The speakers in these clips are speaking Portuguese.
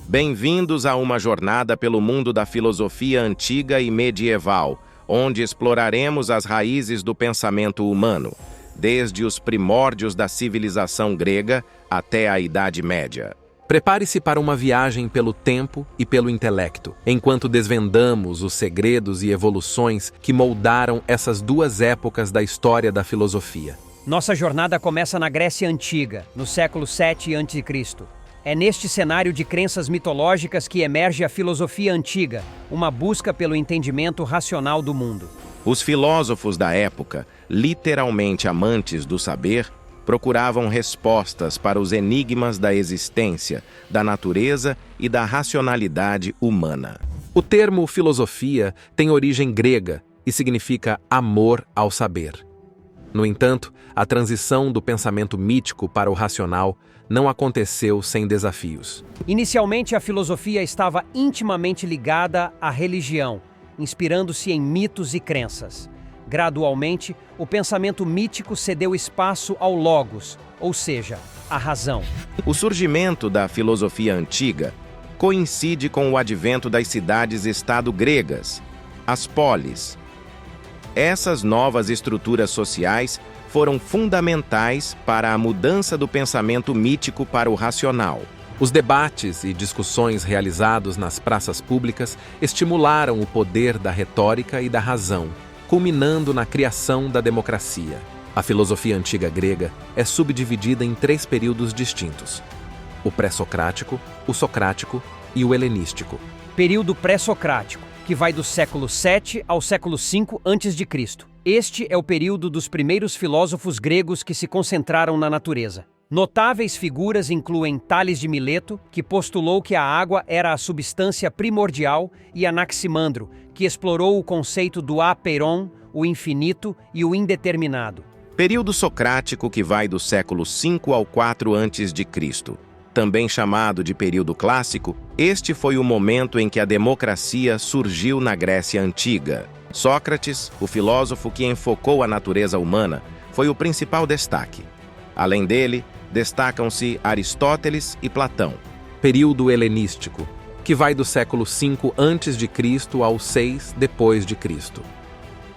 Bem-vindos a uma jornada pelo mundo da filosofia antiga e medieval, onde exploraremos as raízes do pensamento humano, desde os primórdios da civilização grega até a Idade Média. Prepare-se para uma viagem pelo tempo e pelo intelecto, enquanto desvendamos os segredos e evoluções que moldaram essas duas épocas da história da filosofia. Nossa jornada começa na Grécia Antiga, no século 7 a.C. É neste cenário de crenças mitológicas que emerge a filosofia antiga, uma busca pelo entendimento racional do mundo. Os filósofos da época, literalmente amantes do saber, procuravam respostas para os enigmas da existência, da natureza e da racionalidade humana. O termo filosofia tem origem grega e significa amor ao saber. No entanto, a transição do pensamento mítico para o racional não aconteceu sem desafios. Inicialmente, a filosofia estava intimamente ligada à religião, inspirando-se em mitos e crenças. Gradualmente, o pensamento mítico cedeu espaço ao logos, ou seja, à razão. O surgimento da filosofia antiga coincide com o advento das cidades-estado gregas, as polis. Essas novas estruturas sociais foram fundamentais para a mudança do pensamento mítico para o racional. Os debates e discussões realizados nas praças públicas estimularam o poder da retórica e da razão, culminando na criação da democracia. A filosofia antiga grega é subdividida em 3 períodos distintos: o pré-socrático, o socrático e o helenístico. Período pré-socrático, que vai do século 7 ao século 5 a.C. Este é o período dos primeiros filósofos gregos que se concentraram na natureza. Notáveis figuras incluem Tales de Mileto, que postulou que a água era a substância primordial, e Anaximandro, que explorou o conceito do apeiron, o infinito e o indeterminado. Período socrático, que vai do século 5 ao 4 a.C. Também chamado de período clássico, este foi o momento em que a democracia surgiu na Grécia Antiga. Sócrates, o filósofo que enfocou a natureza humana, foi o principal destaque. Além dele, destacam-se Aristóteles e Platão. Período helenístico, que vai do século 5 a.C. ao 6 depois de Cristo.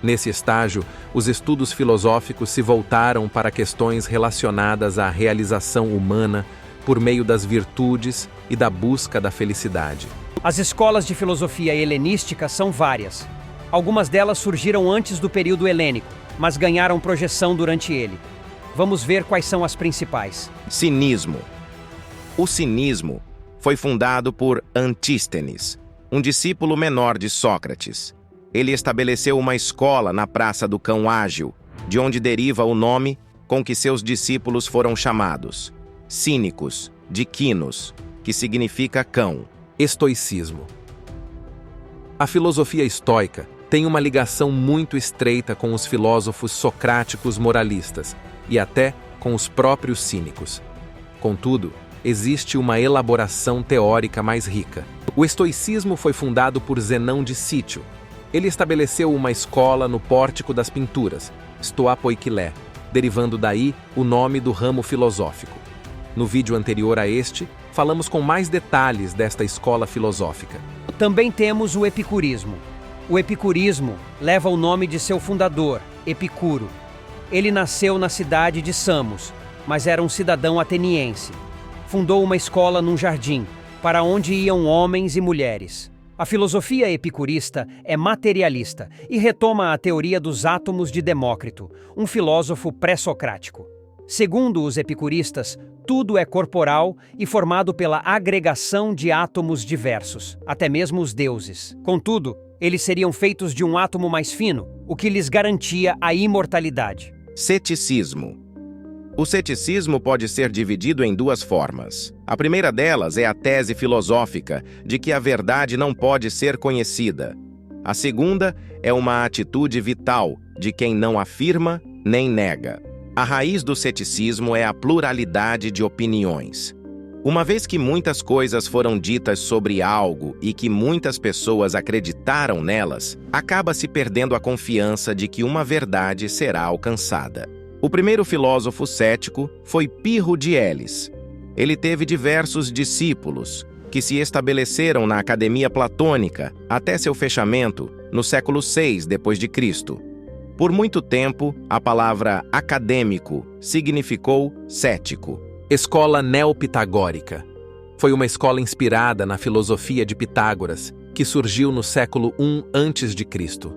Nesse estágio, os estudos filosóficos se voltaram para questões relacionadas à realização humana por meio das virtudes e da busca da felicidade. As escolas de filosofia helenística são várias. Algumas delas surgiram antes do período helênico, mas ganharam projeção durante ele. Vamos ver quais são as principais. Cinismo. O cinismo foi fundado por Antístenes, um discípulo menor de Sócrates. Ele estabeleceu uma escola na Praça do Cão Ágil, de onde deriva o nome com que seus discípulos foram chamados: cínicos, de quinos, que significa cão. Estoicismo. A filosofia estoica tem uma ligação muito estreita com os filósofos socráticos moralistas e até com os próprios cínicos. Contudo, existe uma elaboração teórica mais rica. O estoicismo foi fundado por Zenão de Cítio. Ele estabeleceu uma escola no Pórtico das Pinturas, Stoa Poikilé, derivando daí o nome do ramo filosófico. No vídeo anterior a este, falamos com mais detalhes desta escola filosófica. Também temos o epicurismo. O epicurismo leva o nome de seu fundador, Epicuro. Ele nasceu na cidade de Samos, mas era um cidadão ateniense. Fundou uma escola num jardim, para onde iam homens e mulheres. A filosofia epicurista é materialista e retoma a teoria dos átomos de Demócrito, um filósofo pré-socrático. Segundo os epicuristas, tudo é corporal e formado pela agregação de átomos diversos, até mesmo os deuses. Contudo, eles seriam feitos de um átomo mais fino, o que lhes garantia a imortalidade. Ceticismo. O ceticismo pode ser dividido em 2 formas. A primeira delas é a tese filosófica de que a verdade não pode ser conhecida. A segunda é uma atitude vital de quem não afirma nem nega. A raiz do ceticismo é a pluralidade de opiniões. Uma vez que muitas coisas foram ditas sobre algo e que muitas pessoas acreditaram nelas, acaba se perdendo a confiança de que uma verdade será alcançada. O primeiro filósofo cético foi Pirro de Elis. Ele teve diversos discípulos, que se estabeleceram na Academia Platônica até seu fechamento no século VI d.C. Por muito tempo, a palavra acadêmico significou cético. Escola neopitagórica. Foi uma escola inspirada na filosofia de Pitágoras, que surgiu no século I a.C.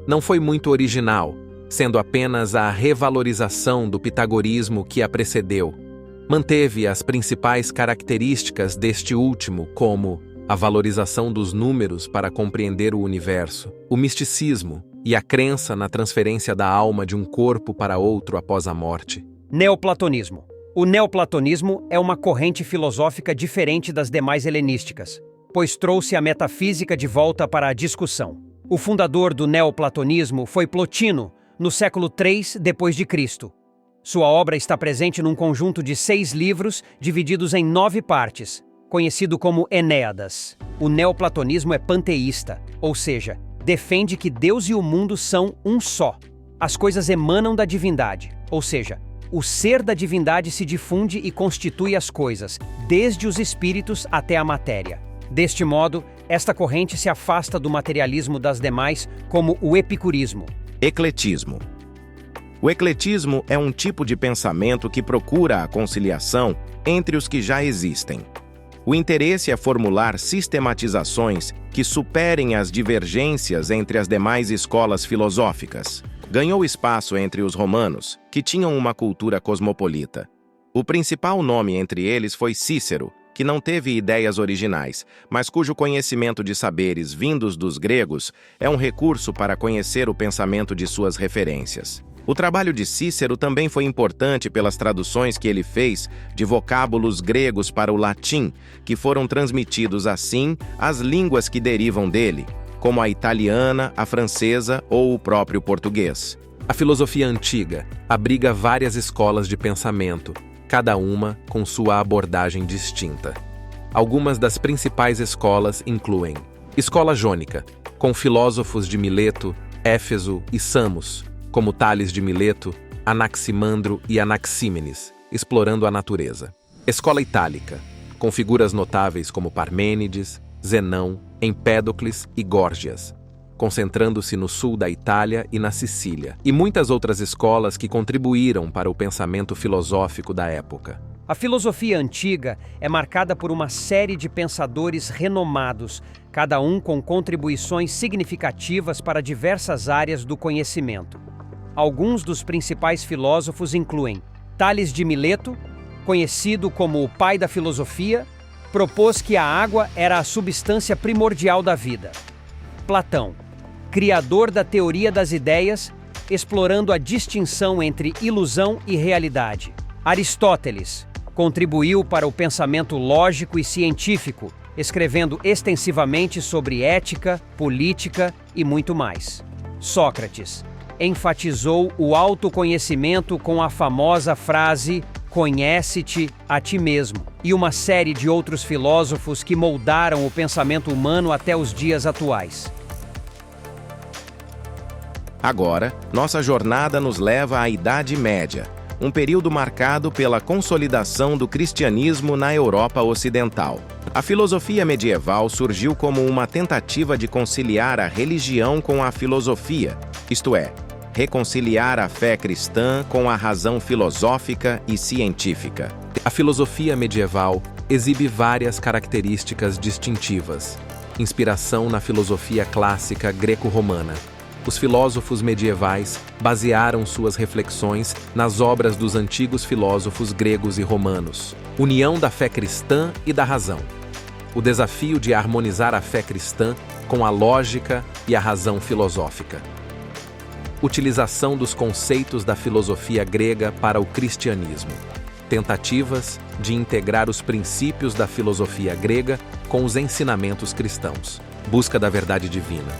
Não foi muito original, sendo apenas a revalorização do pitagorismo que a precedeu. Manteve as principais características deste último, como a valorização dos números para compreender o universo, o misticismo e a crença na transferência da alma de um corpo para outro após a morte. Neoplatonismo. O neoplatonismo é uma corrente filosófica diferente das demais helenísticas, pois trouxe a metafísica de volta para a discussão. O fundador do neoplatonismo foi Plotino, no século III d.C. Sua obra está presente num conjunto de 6 livros divididos em 9 partes, conhecido como Enéadas. O neoplatonismo é panteísta, ou seja, defende que Deus e o mundo são um só. As coisas emanam da divindade, ou seja, o ser da divindade se difunde e constitui as coisas, desde os espíritos até a matéria. Deste modo, esta corrente se afasta do materialismo das demais, como o epicurismo. Ecletismo. O ecletismo é um tipo de pensamento que procura a conciliação entre os que já existem. O interesse é formular sistematizações que superem as divergências entre as demais escolas filosóficas. Ganhou espaço entre os romanos, que tinham uma cultura cosmopolita. O principal nome entre eles foi Cícero, que não teve ideias originais, mas cujo conhecimento de saberes vindos dos gregos é um recurso para conhecer o pensamento de suas referências. O trabalho de Cícero também foi importante pelas traduções que ele fez de vocábulos gregos para o latim, que foram transmitidos assim às línguas que derivam dele, como a italiana, a francesa ou o próprio português. A filosofia antiga abriga várias escolas de pensamento, cada uma com sua abordagem distinta. Algumas das principais escolas incluem Escola Jônica, com filósofos de Mileto, Éfeso e Samos, como Tales de Mileto, Anaximandro e Anaxímenes, explorando a natureza. Escola Itálica, com figuras notáveis como Parmênides, Zenão, Empédocles e Górgias, concentrando-se no sul da Itália e na Sicília, e muitas outras escolas que contribuíram para o pensamento filosófico da época. A filosofia antiga é marcada por uma série de pensadores renomados, cada um com contribuições significativas para diversas áreas do conhecimento. Alguns dos principais filósofos incluem Tales de Mileto, conhecido como o pai da filosofia, propôs que a água era a substância primordial da vida. Platão, criador da teoria das ideias, explorando a distinção entre ilusão e realidade. Aristóteles contribuiu para o pensamento lógico e científico, escrevendo extensivamente sobre ética, política e muito mais. Sócrates enfatizou o autoconhecimento com a famosa frase "Conhece-te a ti mesmo", e uma série de outros filósofos que moldaram o pensamento humano até os dias atuais. Agora, nossa jornada nos leva à Idade Média, um período marcado pela consolidação do cristianismo na Europa Ocidental. A filosofia medieval surgiu como uma tentativa de conciliar a religião com a filosofia, isto é, reconciliar a fé cristã com a razão filosófica e científica. A filosofia medieval exibe várias características distintivas. Inspiração na filosofia clássica greco-romana. Os filósofos medievais basearam suas reflexões nas obras dos antigos filósofos gregos e romanos. União da fé cristã e da razão. O desafio de harmonizar a fé cristã com a lógica e a razão filosófica. Utilização dos conceitos da filosofia grega para o cristianismo. Tentativas de integrar os princípios da filosofia grega com os ensinamentos cristãos. Busca da verdade divina.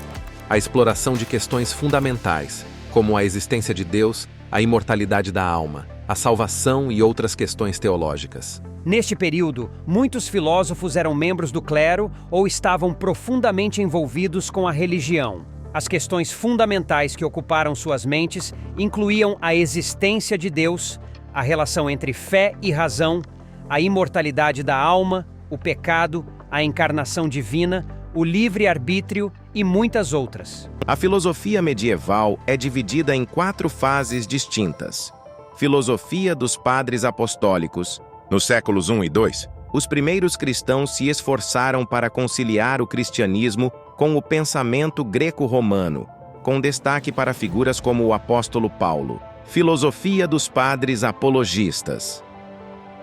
A exploração de questões fundamentais, como a existência de Deus, a imortalidade da alma, a salvação e outras questões teológicas. Neste período, muitos filósofos eram membros do clero ou estavam profundamente envolvidos com a religião. As questões fundamentais que ocuparam suas mentes incluíam a existência de Deus, a relação entre fé e razão, a imortalidade da alma, o pecado, a encarnação divina, o livre-arbítrio e muitas outras. A filosofia medieval é dividida em 4 fases distintas. Filosofia dos padres apostólicos. Nos séculos I e II, os primeiros cristãos se esforçaram para conciliar o cristianismo com o pensamento greco-romano, com destaque para figuras como o apóstolo Paulo. Filosofia dos padres apologistas.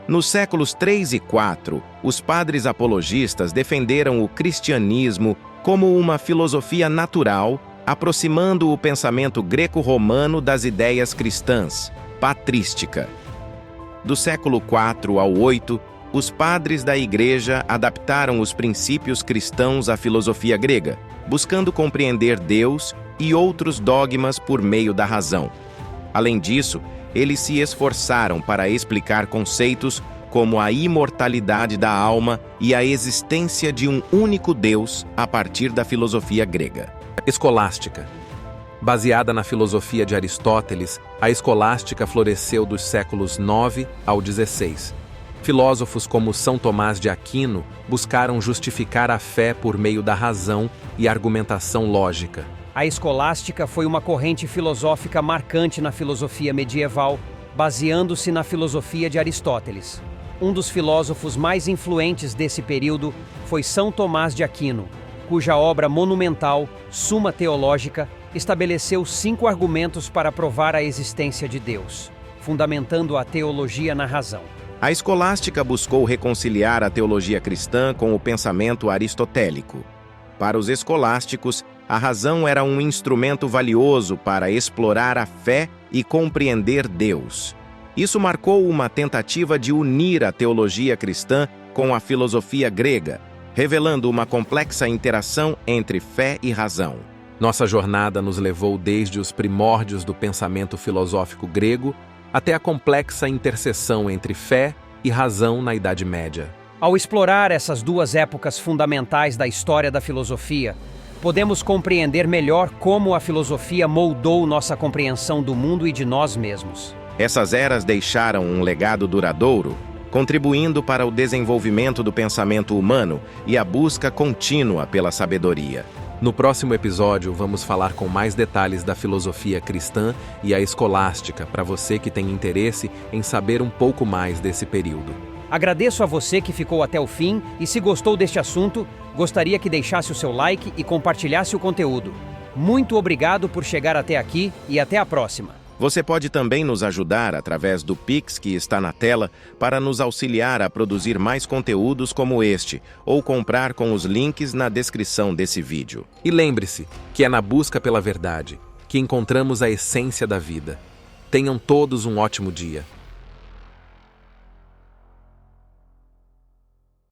Nos séculos III e IV, os padres apologistas defenderam o cristianismo como uma filosofia natural, aproximando o pensamento greco-romano das ideias cristãs, patrística. Do século IV ao VIII, os padres da Igreja adaptaram os princípios cristãos à filosofia grega, buscando compreender Deus e outros dogmas por meio da razão. Além disso, eles se esforçaram para explicar conceitos como a imortalidade da alma e a existência de um único Deus a partir da filosofia grega. Escolástica. Baseada na filosofia de Aristóteles, a escolástica floresceu dos séculos IX ao XVI. Filósofos como São Tomás de Aquino buscaram justificar a fé por meio da razão e argumentação lógica. A escolástica foi uma corrente filosófica marcante na filosofia medieval, baseando-se na filosofia de Aristóteles. Um dos filósofos mais influentes desse período foi São Tomás de Aquino, cuja obra monumental, Suma Teológica, estabeleceu 5 argumentos para provar a existência de Deus, fundamentando a teologia na razão. A escolástica buscou reconciliar a teologia cristã com o pensamento aristotélico. Para os escolásticos, a razão era um instrumento valioso para explorar a fé e compreender Deus. Isso marcou uma tentativa de unir a teologia cristã com a filosofia grega, revelando uma complexa interação entre fé e razão. Nossa jornada nos levou desde os primórdios do pensamento filosófico grego até a complexa interseção entre fé e razão na Idade Média. Ao explorar essas 2 épocas fundamentais da história da filosofia, podemos compreender melhor como a filosofia moldou nossa compreensão do mundo e de nós mesmos. Essas eras deixaram um legado duradouro, contribuindo para o desenvolvimento do pensamento humano e a busca contínua pela sabedoria. No próximo episódio, vamos falar com mais detalhes da filosofia cristã e a escolástica, para você que tem interesse em saber um pouco mais desse período. Agradeço a você que ficou até o fim e, se gostou deste assunto, gostaria que deixasse o seu like e compartilhasse o conteúdo. Muito obrigado por chegar até aqui e até a próxima! Você pode também nos ajudar através do Pix que está na tela para nos auxiliar a produzir mais conteúdos como este, ou comprar com os links na descrição desse vídeo. E lembre-se que é na busca pela verdade que encontramos a essência da vida. Tenham todos um ótimo dia.